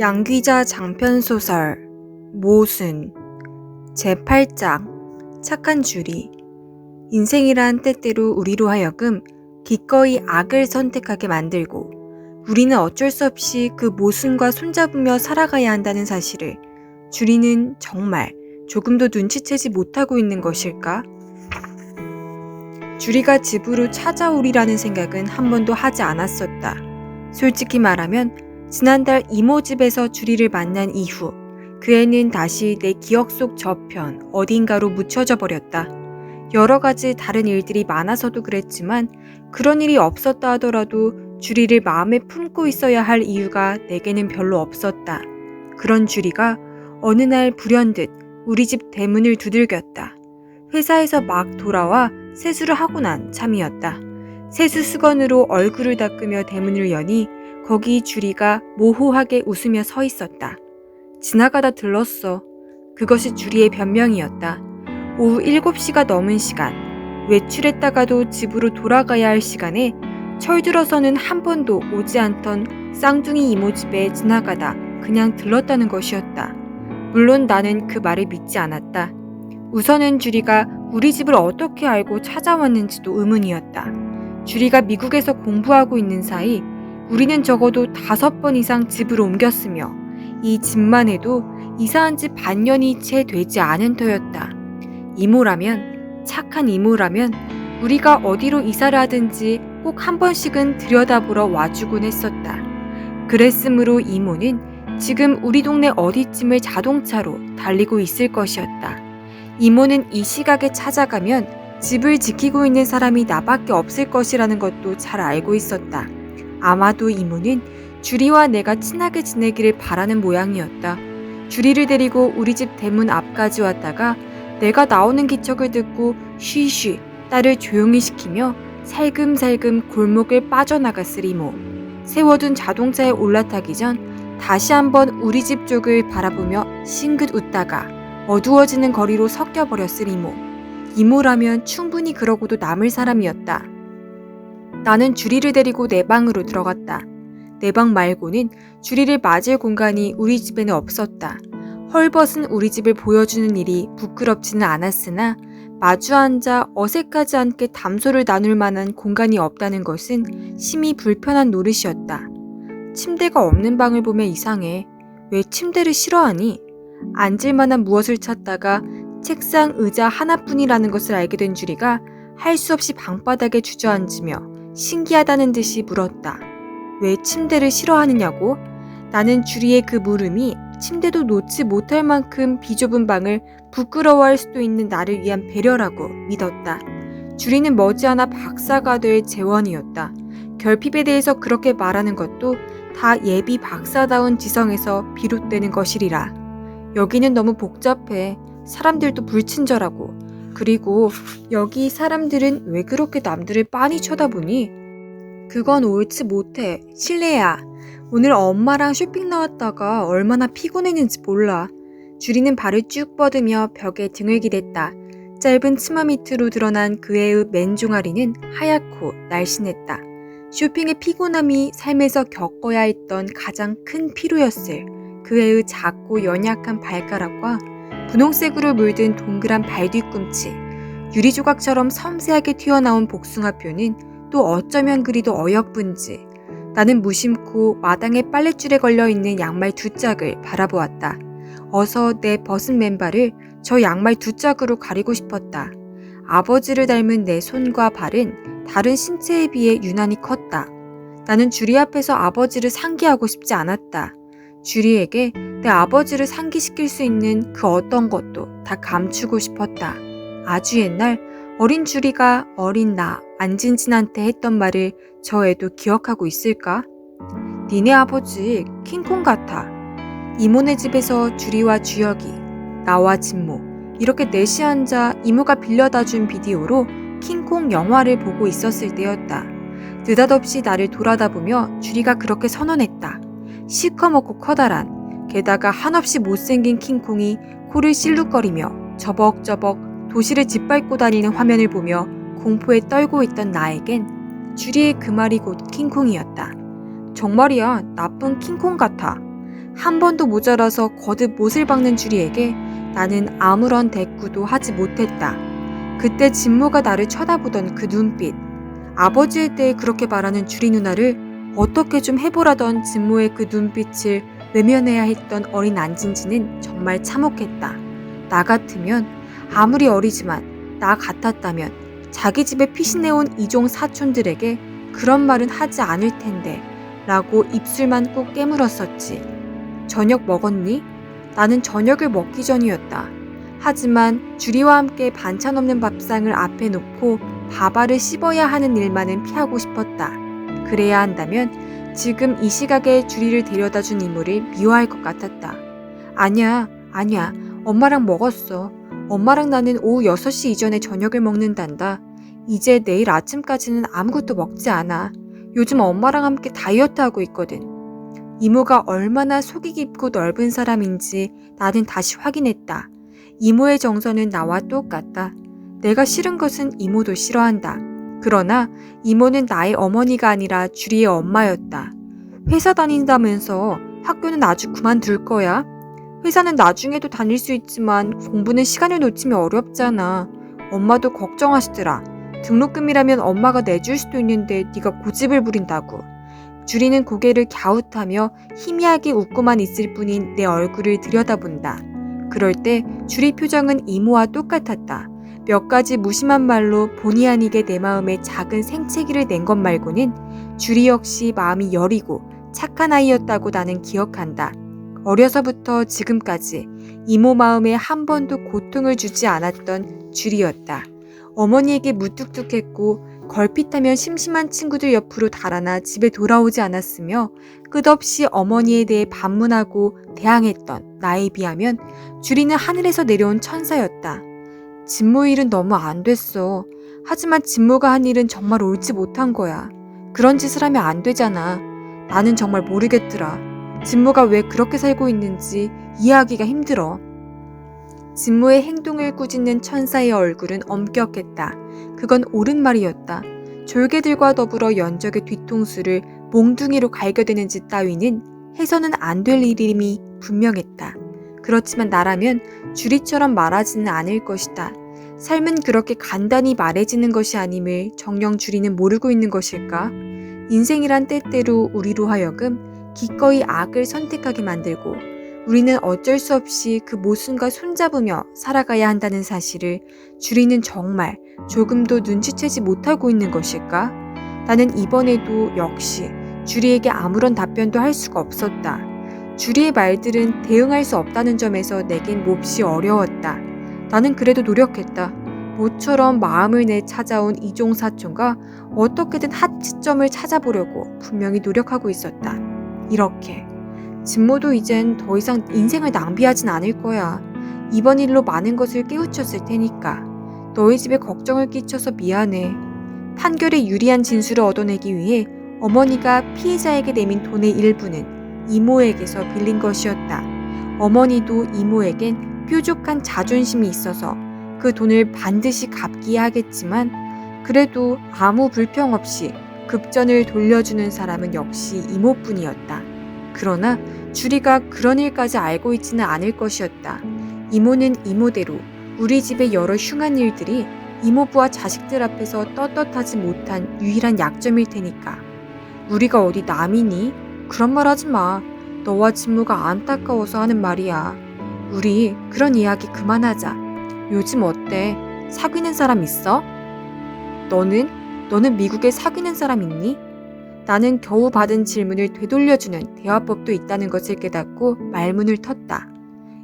양귀자 장편소설 모순 제8장 착한 주리. 인생이란 때때로 우리로 하여금 기꺼이 악을 선택하게 만들고 우리는 어쩔 수 없이 그 모순과 손잡으며 살아가야 한다는 사실을 주리는 정말 조금도 눈치채지 못하고 있는 것일까? 주리가 집으로 찾아오리라는 생각은 한 번도 하지 않았었다. 솔직히 말하면 지난달 이모 집에서 주리를 만난 이후 그 애는 다시 내 기억 속 저편 어딘가로 묻혀져 버렸다. 여러 가지 다른 일들이 많아서도 그랬지만 그런 일이 없었다 하더라도 주리를 마음에 품고 있어야 할 이유가 내게는 별로 없었다. 그런 주리가 어느 날 불현듯 우리 집 대문을 두들겼다. 회사에서 막 돌아와 세수를 하고 난 참이었다. 세수 수건으로 얼굴을 닦으며 대문을 여니 거기 주리가 모호하게 웃으며 서 있었다. 지나가다 들렀어. 그것이 주리의 변명이었다. 오후 7시가 넘은 시간, 외출했다가도 집으로 돌아가야 할 시간에 철들어서는 한 번도 오지 않던 쌍둥이 이모 집에 지나가다 그냥 들렀다는 것이었다. 물론 나는 그 말을 믿지 않았다. 우선은 주리가 우리 집을 어떻게 알고 찾아왔는지도 의문이었다. 주리가 미국에서 공부하고 있는 사이 우리는 적어도 5번 이상 집을 옮겼으며 이 집만 해도 이사한 지 반년이 채 되지 않은 터였다. 이모라면, 착한 이모라면 우리가 어디로 이사를 하든지 꼭 한 번씩은 들여다보러 와주곤 했었다. 그랬으므로 이모는 지금 우리 동네 어디쯤을 자동차로 달리고 있을 것이었다. 이모는 이 시각에 찾아가면 집을 지키고 있는 사람이 나밖에 없을 것이라는 것도 잘 알고 있었다. 아마도 이모는 주리와 내가 친하게 지내기를 바라는 모양이었다. 주리를 데리고 우리 집 대문 앞까지 왔다가 내가 나오는 기척을 듣고 쉬쉬 딸을 조용히 시키며 살금살금 골목을 빠져나갔을 이모. 세워둔 자동차에 올라타기 전 다시 한번 우리 집 쪽을 바라보며 싱긋 웃다가 어두워지는 거리로 섞여버렸을 이모. 이모라면 충분히 그러고도 남을 사람이었다. 나는 주리를 데리고 내 방으로 들어갔다. 내 방 말고는 주리를 맞을 공간이 우리 집에는 없었다. 헐벗은 우리 집을 보여주는 일이 부끄럽지는 않았으나 마주 앉아 어색하지 않게 담소를 나눌 만한 공간이 없다는 것은 심히 불편한 노릇이었다. 침대가 없는 방을 보면 이상해. 왜 침대를 싫어하니? 앉을 만한 무엇을 찾다가 책상, 의자 하나뿐이라는 것을 알게 된 주리가 할 수 없이 방바닥에 주저앉으며 신기하다는 듯이 물었다. 왜 침대를 싫어하느냐고? 나는 주리의 그 물음이 침대도 놓지 못할 만큼 비좁은 방을 부끄러워할 수도 있는 나를 위한 배려라고 믿었다. 주리는 머지않아 박사가 될 재원이었다. 결핍에 대해서 그렇게 말하는 것도 다 예비 박사다운 지성에서 비롯되는 것이리라. 여기는 너무 복잡해. 사람들도 불친절하고. 그리고 여기 사람들은 왜 그렇게 남들을 빤히 쳐다보니? 그건 옳지 못해. 실례야. 오늘 엄마랑 쇼핑 나왔다가 얼마나 피곤했는지 몰라. 주리는 발을 쭉 뻗으며 벽에 등을 기댔다. 짧은 치마 밑으로 드러난 그의 맨종아리는 하얗고 날씬했다. 쇼핑의 피곤함이 삶에서 겪어야 했던 가장 큰 피로였을 그의 작고 연약한 발가락과 분홍색으로 물든 동그란 발 뒤꿈치, 유리조각처럼 섬세하게 튀어나온 복숭아뼈는 또 어쩌면 그리도 어여쁜지. 나는 무심코 마당에 빨랫줄에 걸려있는 양말 2짝을 바라보았다. 어서 내 벗은 맨발을 저 양말 2짝으로 가리고 싶었다. 아버지를 닮은 내 손과 발은 다른 신체에 비해 유난히 컸다. 나는 주리 앞에서 아버지를 상기하고 싶지 않았다. 주리에게 내 아버지를 상기시킬 수 있는 그 어떤 것도 다 감추고 싶었다. 아주 옛날 어린 주리가 어린 나 안진진한테 했던 말을 저 애도 기억하고 있을까? 니네 아버지 킹콩 같아. 이모네 집에서 주리와 주혁이, 나와 진모 이렇게 넷이 앉아 이모가 빌려다 준 비디오로 킹콩 영화를 보고 있었을 때였다. 느닷없이 나를 돌아다보며 주리가 그렇게 선언했다. 시커멓고 커다란, 게다가 한없이 못생긴 킹콩이 코를 실룩거리며 저벅저벅 도시를 짓밟고 다니는 화면을 보며 공포에 떨고 있던 나에겐 주리의 그 말이 곧 킹콩이었다. 정말이야, 나쁜 킹콩 같아. 한 번도 모자라서 거듭 못을 박는 주리에게 나는 아무런 대꾸도 하지 못했다. 그때 진모가 나를 쳐다보던 그 눈빛, 아버지에 대해 그렇게 말하는 주리 누나를 어떻게 좀 해보라던 진모의 그 눈빛을 외면해야 했던 어린 안진지는 정말 참혹했다. 나 같으면, 아무리 어리지만 나 같았다면 자기 집에 피신해온 이종 사촌들에게 그런 말은 하지 않을 텐데 라고 입술만 꼭 깨물었었지. 저녁 먹었니? 나는 저녁을 먹기 전이었다. 하지만 주리와 함께 반찬 없는 밥상을 앞에 놓고 밥알을 씹어야 하는 일만은 피하고 싶었다. 그래야 한다면 지금 이 시각에 주리를 데려다 준 이모를 미워할 것 같았다. 아니야. 엄마랑 먹었어. 엄마랑 나는 오후 6시 이전에 저녁을 먹는단다. 이제 내일 아침까지는 아무것도 먹지 않아. 요즘 엄마랑 함께 다이어트하고 있거든. 이모가 얼마나 속이 깊고 넓은 사람인지 나는 다시 확인했다. 이모의 정서는 나와 똑같다. 내가 싫은 것은 이모도 싫어한다. 그러나 이모는 나의 어머니가 아니라 주리의 엄마였다. 회사 다닌다면서 학교는 아주 그만둘 거야? 회사는 나중에도 다닐 수 있지만 공부는 시간을 놓치면 어렵잖아. 엄마도 걱정하시더라. 등록금이라면 엄마가 내줄 수도 있는데 네가 고집을 부린다고. 주리는 고개를 갸웃하며 희미하게 웃고만 있을 뿐인 내 얼굴을 들여다본다. 그럴 때 주리 표정은 이모와 똑같았다. 몇 가지 무심한 말로 본의 아니게 내 마음에 작은 생채기를 낸 것 말고는 주리 역시 마음이 여리고 착한 아이였다고 나는 기억한다. 어려서부터 지금까지 이모 마음에 한 번도 고통을 주지 않았던 주리였다. 어머니에게 무뚝뚝했고 걸핏하면 심심한 친구들 옆으로 달아나 집에 돌아오지 않았으며 끝없이 어머니에 대해 반문하고 대항했던 나에 비하면 주리는 하늘에서 내려온 천사였다. 진모 일은 너무 안 됐어. 하지만 진모가 한 일은 정말 옳지 못한 거야. 그런 짓을 하면 안 되잖아. 나는 정말 모르겠더라. 진모가 왜 그렇게 살고 있는지 이해하기가 힘들어. 진모의 행동을 꾸짖는 천사의 얼굴은 엄격했다. 그건 옳은 말이었다. 졸개들과 더불어 연적의 뒤통수를 몽둥이로 갈겨대는 짓 따위는 해서는 안 될 일임이 분명했다. 그렇지만 나라면 주리처럼 말하지는 않을 것이다. 삶은 그렇게 간단히 말해지는 것이 아님을 정녕 주리는 모르고 있는 것일까? 인생이란 때때로 우리로 하여금 기꺼이 악을 선택하게 만들고 우리는 어쩔 수 없이 그 모순과 손잡으며 살아가야 한다는 사실을 주리는 정말 조금도 눈치채지 못하고 있는 것일까? 나는 이번에도 역시 주리에게 아무런 답변도 할 수가 없었다. 주리의 말들은 대응할 수 없다는 점에서 내겐 몹시 어려웠다. 나는 그래도 노력했다. 모처럼 마음을 내 찾아온 이종 사촌과 어떻게든 합치점을 찾아보려고 분명히 노력하고 있었다. 이렇게 진모도 이젠 더 이상 인생을 낭비하진 않을 거야. 이번 일로 많은 것을 깨우쳤을 테니까. 너희 집에 걱정을 끼쳐서 미안해. 판결에 유리한 진술을 얻어내기 위해 어머니가 피해자에게 내민 돈의 일부는 이모에게서 빌린 것이었다. 어머니도 이모에겐 뾰족한 자존심이 있어서 그 돈을 반드시 갚기야 하겠지만 그래도 아무 불평 없이 급전을 돌려주는 사람은 역시 이모뿐이었다. 그러나 주리가 그런 일까지 알고 있지는 않을 것이었다. 이모는 이모대로 우리 집의 여러 흉한 일들이 이모부와 자식들 앞에서 떳떳하지 못한 유일한 약점일 테니까. 우리가 어디 남이니? 그런 말 하지 마. 너와 진모가 안타까워서 하는 말이야. 우리 그런 이야기 그만하자. 요즘 어때? 사귀는 사람 있어? 너는 미국에 사귀는 사람 있니? 나는 겨우 받은 질문을 되돌려주는 대화법도 있다는 것을 깨닫고 말문을 텄다.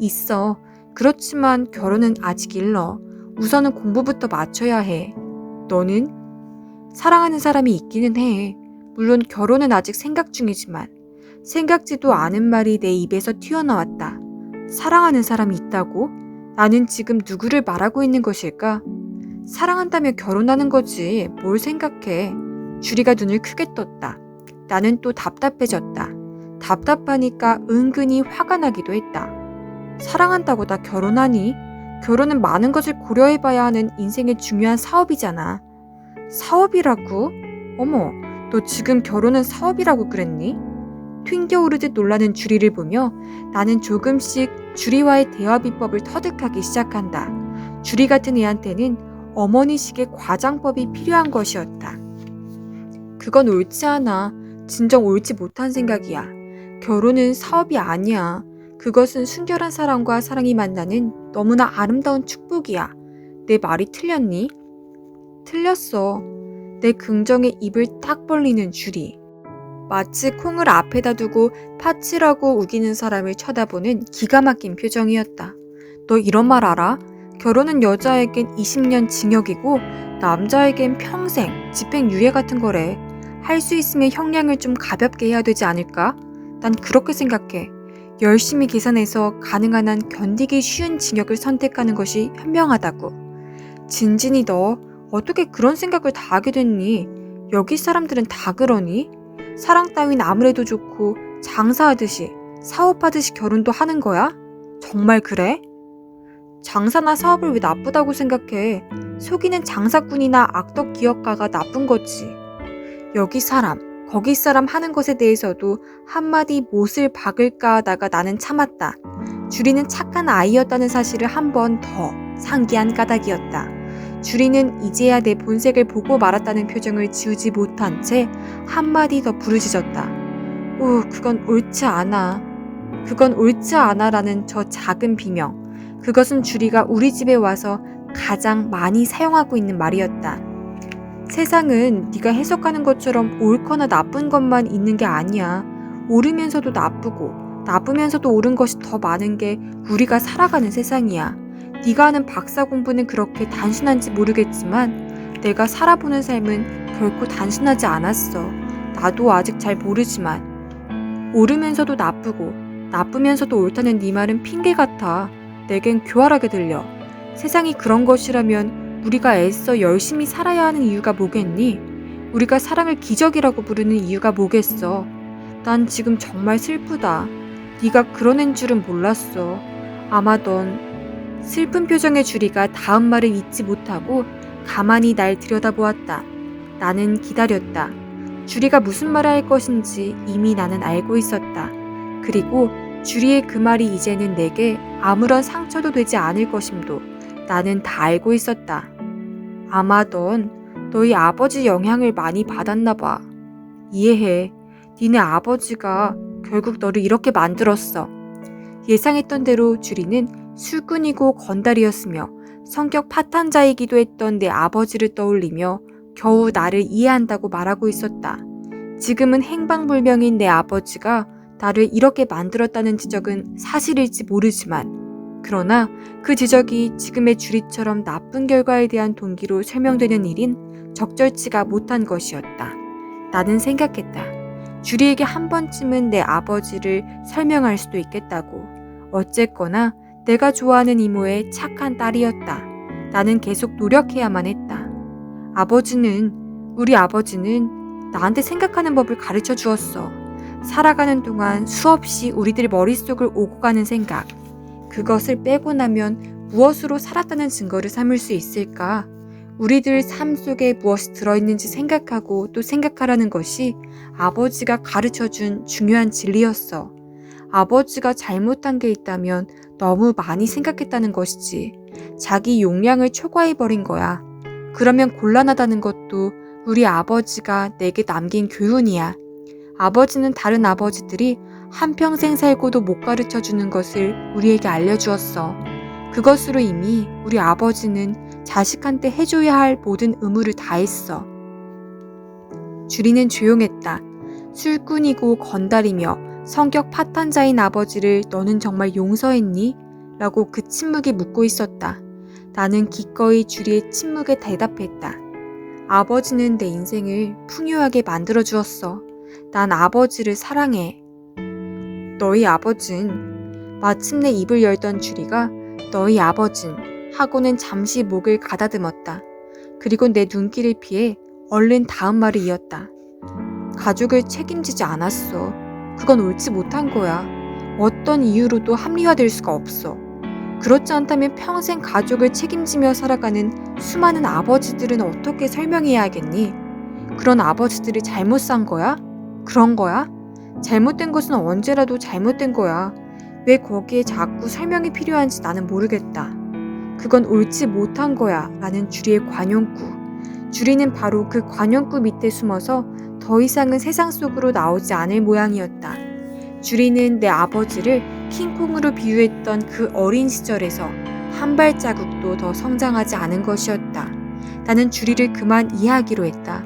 있어. 그렇지만 결혼은 아직 일러. 우선은 공부부터 마쳐야 해. 너는? 사랑하는 사람이 있기는 해. 물론 결혼은 아직 생각 중이지만 생각지도 않은 말이 내 입에서 튀어나왔다. 사랑하는 사람이 있다고? 나는 지금 누구를 말하고 있는 것일까? 사랑한다며 결혼하는 거지. 뭘 생각해. 주리가 눈을 크게 떴다. 나는 또 답답해졌다. 답답하니까 은근히 화가 나기도 했다. 사랑한다고 다 결혼하니? 결혼은 많은 것을 고려해봐야 하는 인생의 중요한 사업이잖아. 사업이라고? 어머, 너 지금 결혼은 사업이라고 그랬니? 튕겨오르듯 놀라는 주리를 보며 나는 조금씩 주리와의 대화 비법을 터득하기 시작한다. 주리 같은 애한테는 어머니식의 과장법이 필요한 것이었다. 그건 옳지 않아. 진정 옳지 못한 생각이야. 결혼은 사업이 아니야. 그것은 순결한 사람과 사랑이 만나는 너무나 아름다운 축복이야. 내 말이 틀렸니? 틀렸어. 내 긍정의 입을 딱 벌리는 주리. 마치 콩을 앞에다 두고 파치라고 우기는 사람을 쳐다보는 기가 막힌 표정이었다. 너 이런 말 알아? 결혼은 여자에겐 20년 징역이고 남자에겐 평생 집행유예 같은 거래. 할 수 있으면 형량을 좀 가볍게 해야 되지 않을까? 난 그렇게 생각해. 열심히 계산해서 가능한 한 견디기 쉬운 징역을 선택하는 것이 현명하다고. 진진이 너 어떻게 그런 생각을 다 하게 됐니? 여기 사람들은 다 그러니? 사랑 따윈 아무래도 좋고 장사하듯이 사업하듯이 결혼도 하는 거야? 정말 그래? 장사나 사업을 왜 나쁘다고 생각해? 속이는 장사꾼이나 악덕 기업가가 나쁜 거지. 여기 사람, 거기 사람 하는 것에 대해서도 한마디 못을 박을까 하다가 나는 참았다. 주리는 착한 아이였다는 사실을 한 번 더 상기한 까닭이었다. 주리는 이제야 내 본색을 보고 말았다는 표정을 지우지 못한 채 한마디 더 부르짖었다. 오, 그건 옳지 않아. 그건 옳지 않아라는 저 작은 비명. 그것은 주리가 우리 집에 와서 가장 많이 사용하고 있는 말이었다. 세상은 네가 해석하는 것처럼 옳거나 나쁜 것만 있는 게 아니야. 옳으면서도 나쁘고 나쁘면서도 옳은 것이 더 많은 게 우리가 살아가는 세상이야. 네가 하는 박사 공부는 그렇게 단순한지 모르겠지만 내가 살아보는 삶은 결코 단순하지 않았어. 나도 아직 잘 모르지만 옳으면서도 나쁘고 나쁘면서도 옳다는 네 말은 핑계 같아. 내겐 교활하게 들려. 세상이 그런 것이라면 우리가 애써 열심히 살아야 하는 이유가 뭐겠니? 우리가 사랑을 기적이라고 부르는 이유가 뭐겠어? 난 지금 정말 슬프다. 네가 그런 애인 줄은 몰랐어. 아마 넌 슬픈 표정의 주리가 다음 말을 잊지 못하고 가만히 날 들여다보았다. 나는 기다렸다. 주리가 무슨 말을 할 것인지 이미 나는 알고 있었다. 그리고 주리의 그 말이 이제는 내게 아무런 상처도 되지 않을 것임도 나는 다 알고 있었다. 아마 넌 너희 아버지 영향을 많이 받았나 봐. 이해해. 니네 아버지가 결국 너를 이렇게 만들었어. 예상했던 대로 주리는 술꾼이고 건달이었으며 성격 파탄자이기도 했던 내 아버지를 떠올리며 겨우 나를 이해한다고 말하고 있었다. 지금은 행방불명인 내 아버지가 나를 이렇게 만들었다는 지적은 사실일지 모르지만 그러나 그 지적이 지금의 주리처럼 나쁜 결과에 대한 동기로 설명되는 일인 적절치가 못한 것이었다. 나는 생각했다. 주리에게 한 번쯤은 내 아버지를 설명할 수도 있겠다고. 어쨌거나 내가 좋아하는 이모의 착한 딸이었다. 나는 계속 노력해야만 했다. 우리 아버지는 나한테 생각하는 법을 가르쳐 주었어. 살아가는 동안 수없이 우리들 머릿속을 오고 가는 생각. 그것을 빼고 나면 무엇으로 살았다는 증거를 삼을 수 있을까? 우리들 삶 속에 무엇이 들어있는지 생각하고 또 생각하라는 것이 아버지가 가르쳐준 중요한 진리였어. 아버지가 잘못한 게 있다면 너무 많이 생각했다는 것이지. 자기 용량을 초과해버린 거야. 그러면 곤란하다는 것도 우리 아버지가 내게 남긴 교훈이야. 아버지는 다른 아버지들이 한평생 살고도 못 가르쳐주는 것을 우리에게 알려주었어. 그것으로 이미 우리 아버지는 자식한테 해줘야 할 모든 의무를 다했어. 주리는 조용했다. 술꾼이고 건달이며 성격 파탄자인 아버지를 너는 정말 용서했니? 라고 그 침묵이 묻고 있었다. 나는 기꺼이 주리의 침묵에 대답했다. 아버지는 내 인생을 풍요하게 만들어주었어. 난 아버지를 사랑해. 너희 아버진, 마침내 입을 열던 주리가 너희 아버진 하고는 잠시 목을 가다듬었다. 그리고 내 눈길을 피해 얼른 다음 말을 이었다. 가족을 책임지지 않았어. 그건 옳지 못한 거야. 어떤 이유로도 합리화될 수가 없어. 그렇지 않다면 평생 가족을 책임지며 살아가는 수많은 아버지들은 어떻게 설명해야 하겠니? 그런 아버지들이 잘못 산 거야? 그런 거야? 잘못된 것은 언제라도 잘못된 거야. 왜 거기에 자꾸 설명이 필요한지 나는 모르겠다. 그건 옳지 못한 거야 라는 주리의 관용구. 주리는 바로 그 관용구 밑에 숨어서 더 이상은 세상 속으로 나오지 않을 모양이었다. 주리는 내 아버지를 킹콩으로 비유했던 그 어린 시절에서 한 발자국도 더 성장하지 않은 것이었다. 나는 주리를 그만 이해하기로 했다.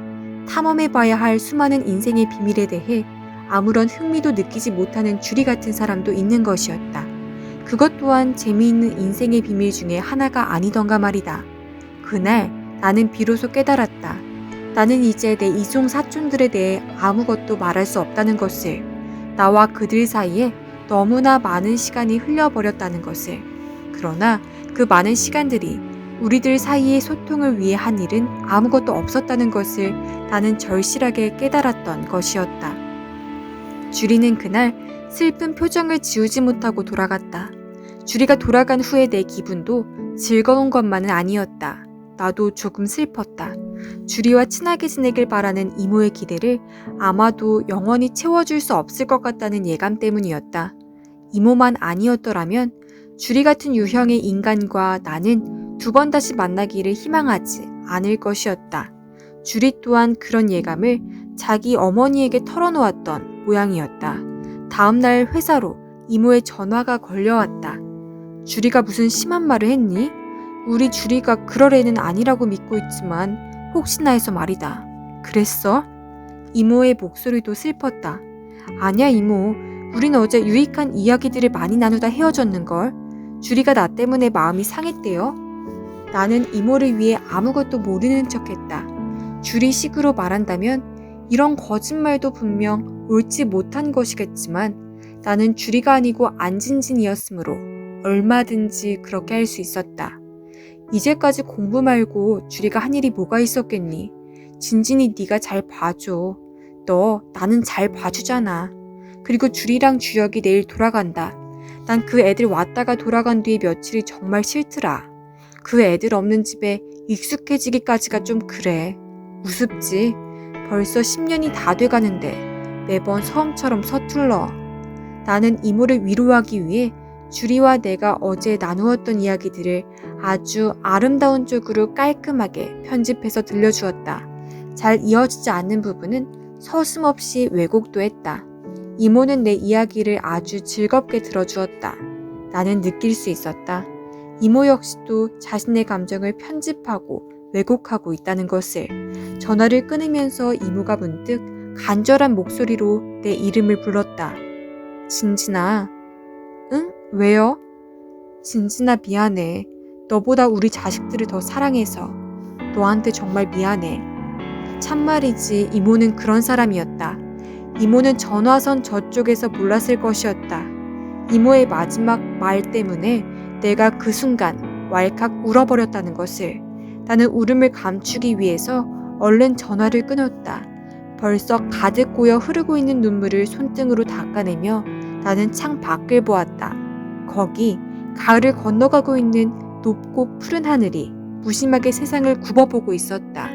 탐험해봐야 할 수많은 인생의 비밀에 대해 아무런 흥미도 느끼지 못하는 주리 같은 사람도 있는 것이었다. 그것 또한 재미있는 인생의 비밀 중에 하나가 아니던가 말이다. 그날 나는 비로소 깨달았다. 나는 이제 내 이종 사촌들에 대해 아무것도 말할 수 없다는 것을, 나와 그들 사이에 너무나 많은 시간이 흘려버렸다는 것을. 그러나 그 많은 시간들이 우리들 사이의 소통을 위해 한 일은 아무것도 없었다는 것을 나는 절실하게 깨달았던 것이었다. 주리는 그날 슬픈 표정을 지우지 못하고 돌아갔다. 주리가 돌아간 후에 내 기분도 즐거운 것만은 아니었다. 나도 조금 슬펐다. 주리와 친하게 지내길 바라는 이모의 기대를 아마도 영원히 채워줄 수 없을 것 같다는 예감 때문이었다. 이모만 아니었더라면 주리 같은 유형의 인간과 나는 두 번 다시 만나기를 희망하지 않을 것이었다. 주리 또한 그런 예감을 자기 어머니에게 털어놓았던 모양이었다. 다음날 회사로 이모의 전화가 걸려왔다. 주리가 무슨 심한 말을 했니? 우리 주리가 그럴 애는 아니라고 믿고 있지만 혹시나 해서 말이다. 그랬어? 이모의 목소리도 슬펐다. 아니야 이모, 우린 어제 유익한 이야기들을 많이 나누다 헤어졌는걸. 주리가 나 때문에 마음이 상했대요. 나는 이모를 위해 아무것도 모르는 척했다. 주리 식으로 말한다면 이런 거짓말도 분명 옳지 못한 것이겠지만 나는 주리가 아니고 안진진이었으므로 얼마든지 그렇게 할 수 있었다. 이제까지 공부 말고 주리가 한 일이 뭐가 있었겠니? 진진이 네가 잘 봐줘. 너 나는 잘 봐주잖아. 그리고 주리랑 주혁이 내일 돌아간다. 난 그 애들 왔다가 돌아간 뒤에 며칠이 정말 싫더라. 그 애들 없는 집에 익숙해지기까지가 좀 그래. 우습지? 벌써 10년이 다 돼가는데 매번 처음처럼 서툴러. 나는 이모를 위로하기 위해 주리와 내가 어제 나누었던 이야기들을 아주 아름다운 쪽으로 깔끔하게 편집해서 들려주었다. 잘 이어지지 않는 부분은 서슴없이 왜곡도 했다. 이모는 내 이야기를 아주 즐겁게 들어주었다. 나는 느낄 수 있었다. 이모 역시도 자신의 감정을 편집하고 왜곡하고 있다는 것을. 전화를 끊으면서 이모가 문득 간절한 목소리로 내 이름을 불렀다. 진진아. 응? 왜요? 진진아 미안해. 너보다 우리 자식들을 더 사랑해서. 너한테 정말 미안해. 참말이지 이모는 그런 사람이었다. 이모는 전화선 저쪽에서 몰랐을 것이었다. 이모의 마지막 말 때문에 내가 그 순간 왈칵 울어버렸다는 것을. 나는 울음을 감추기 위해서 얼른 전화를 끊었다. 벌써 가득 고여 흐르고 있는 눈물을 손등으로 닦아내며 나는 창 밖을 보았다. 거기 가을을 건너가고 있는 높고 푸른 하늘이 무심하게 세상을 굽어보고 있었다.